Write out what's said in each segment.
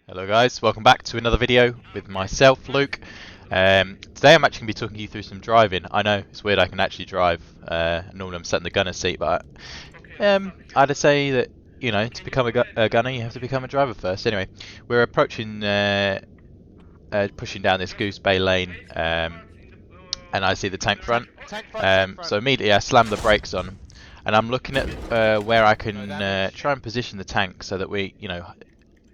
Hello guys, welcome back to another video with myself, Luke. Today I'm actually going to be talking you through some driving. I know, it's weird I can actually drive. Normally I'm sat in the gunner seat, but I'd say that, you know, to become a gunner you have to become a driver first. Anyway, we're approaching, pushing down this Goose Bay lane, and I see the tank front. So immediately I slam the brakes on, and I'm looking at where I can try and position the tank so that we, you know,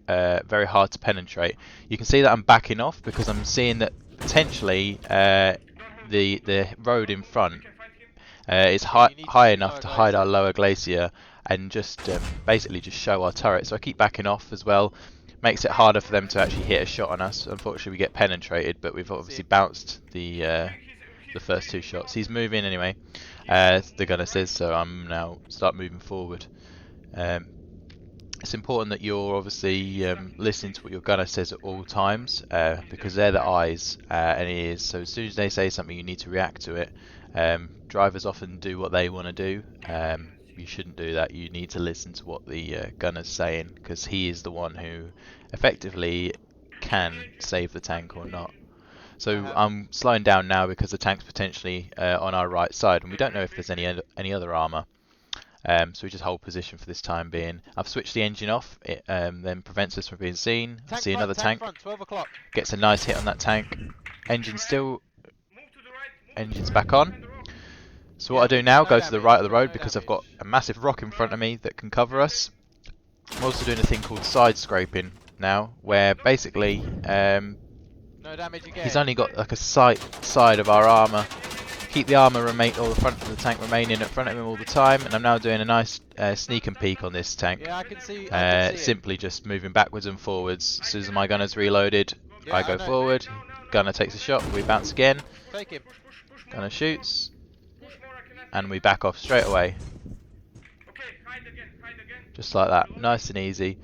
very hard to penetrate. You can see that I'm backing off because I'm seeing that potentially the road in front is high enough to hide our lower glacier and just basically just show our turret. So I keep backing off as well. Makes it harder for them to actually hit a shot on us. Unfortunately, we get penetrated, but we've obviously bounced the first two shots. He's moving anyway. The gunner says so. I'm now start moving forward. It's important that you're obviously listening to what your gunner says at all times because they're the eyes and ears. So as soon as they say something, you need to react to it. Drivers often do what they want to do. You shouldn't do that. You need to listen to what the gunner's saying because he is the one who effectively can save the tank or not. So I'm slowing down now because the tank's potentially on our right side and we don't know if there's any other armour. So we just hold position for this time being. I've switched the engine off, it then prevents us from being seen. I see another tank, gets a nice hit on that tank. Engine's back on. So what I do now, go to the right of the road because I've got a massive rock in front of me that can cover us. I'm also doing a thing called side scraping now, where basically he's only got like a side of our armour. Keep the armour or the front of the tank remaining in front of him all the time, and I'm now doing a nice sneak and peek on this tank. Yeah, I can see simply just moving backwards and forwards. As soon as my gunner's reloaded, I go forward. Gunner takes a shot, we bounce again. Take him. Gunner shoots, and we back off straight away. Just like that, nice and easy.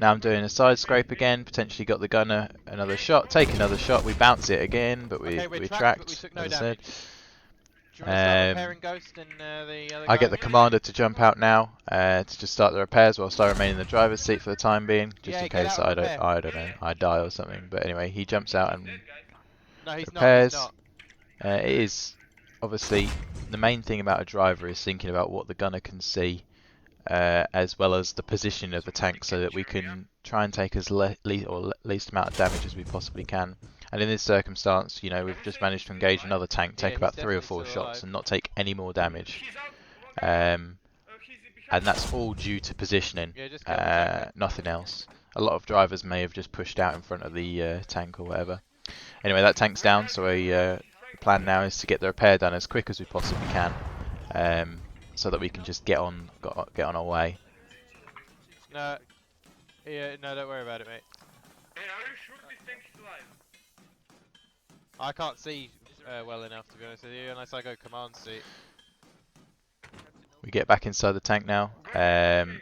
Now I'm doing a side scrape again, potentially got the gunner another shot, take another shot, we bounce it again, but we tracked, as I said. I get the commander to jump out now to just start the repairs whilst I remain in the driver's seat for the time being, just in case I don't know, I die or something. But anyway, he jumps out and repairs. It is obviously the main thing about a driver is thinking about what the gunner can see. As well as the position of the tank so that we can try and take as least amount of damage as we possibly can. And in this circumstance, you know, we've just managed to engage another tank, take about 3 or 4 shots and not take any more damage. And that's all due to positioning, nothing else. A lot of drivers may have just pushed out in front of the tank or whatever. Anyway, that tank's down, so the plan now is to get the repair done as quick as we possibly can. So that we can just get on our way. No, no, don't worry about it, mate. Hey, are you sure this tank is alive? I can't see well enough, to be honest with you, unless I go command seat. We get back inside the tank now, and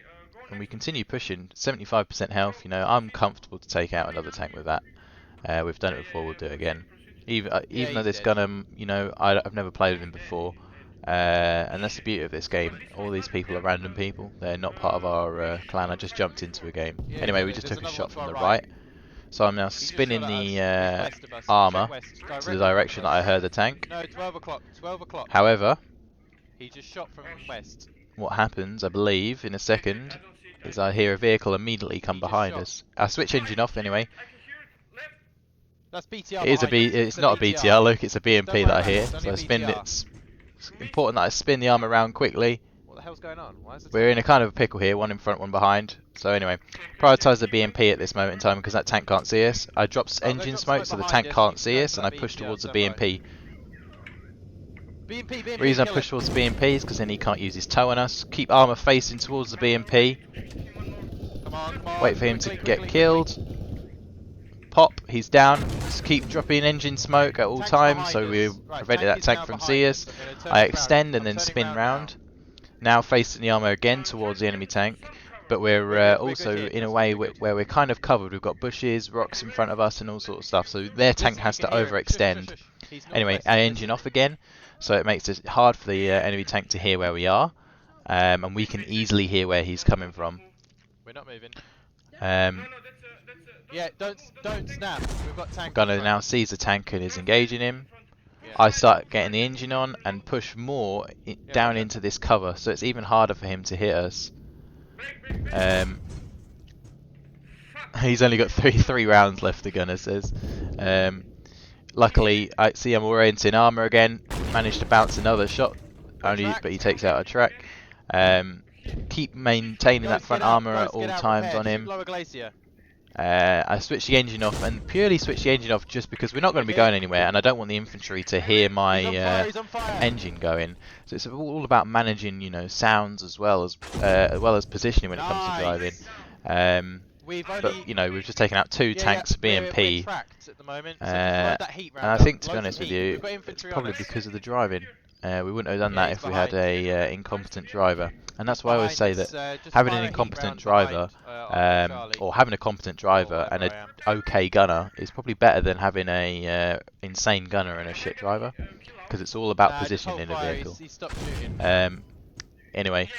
we continue pushing. 75% health. You know, I'm comfortable to take out another tank with that. We've done it before. We'll do it again. Even though this gunner, you know, I've never played with him before. And that's the beauty of this game. All these people are random people. They're not part of our clan. I just jumped into a game. Anyway, we just took a shot from the right. So I'm now spinning the armour to the direction that I heard the tank. No, 12 o'clock. 12 o'clock. However, he just shot from west. What happens, I believe, in a second, is I hear a vehicle immediately come behind us. I switch engine off anyway. That's BTR. It's not a BTR, look, it's a BMP that I hear. So I spin it. It's important that I spin the arm around quickly. What the hell's going on? Why is We're in a kind of a pickle here, one in front, one behind. So anyway, prioritise the BMP at this moment in time because that tank can't see us. I drop engine smoke so the tank can't see us and I push towards the BMP. The reason I push towards the BMP is because then he can't use his tow on us. Keep armour facing towards the BMP. Come on, Wait for him to get killed. Pop, he's down. Just keep dropping engine smoke at all times so we prevent that tank from seeing us. I extend and then spin round. Now facing the armour again towards the enemy tank, but we're also in a way where we're kind of covered. We've got bushes, rocks in front of us and all sorts of stuff, so their tank has to overextend. Anyway, I engine off again, so it makes it hard for the enemy tank to hear where we are, and we can easily hear where he's coming from. We're not moving. Yeah, don't snap. We've got tank. Gunner in now front. sees the tank and is engaging him. Yeah. I start getting the engine on and push more down into this cover, so it's even harder for him to hit us. He's only got three rounds left, the gunner says. Luckily, I see I'm orienting armor again. Managed to bounce another shot, but he takes out a track. Keep maintaining that front armor at all times on him. Lower glacier. I switched the engine off, and purely switched the engine off just because we're not going to be going anywhere, and I don't want the infantry to hear my He's on fire. engine going. So it's all about managing, you know, sounds as well as positioning when it comes to driving. But you know, we've just taken out two tanks BMP, We're tracked at the moment, so and that heat round I up, think, to be loads honest of with heat. you, We've got it's infantry on probably us. because of the driving. We wouldn't have done Yeah, that he's if we had behind. a incompetent driver, and that's why I always Behind say us, that just having fire an a heat incompetent round driver, behind, Charlie. or having a competent driver and wherever a I am. okay gunner is probably better than having a insane gunner and a shit driver, because it's all about Nah, just positioning hold in a fire, vehicle. He stopped shooting. Anyway,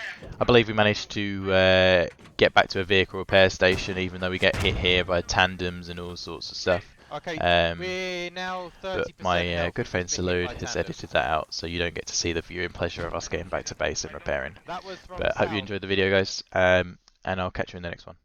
I believe we managed to get back to a vehicle repair station, even though we get hit here by tandems and all sorts of stuff. Okay, we're now 30% But my health. good friend We've been hit Salud by has tandems. edited that out, so you don't get to see the viewing pleasure of us getting back to base and repairing. That was from But hope you south. enjoyed the video, guys, and I'll catch you in the next one.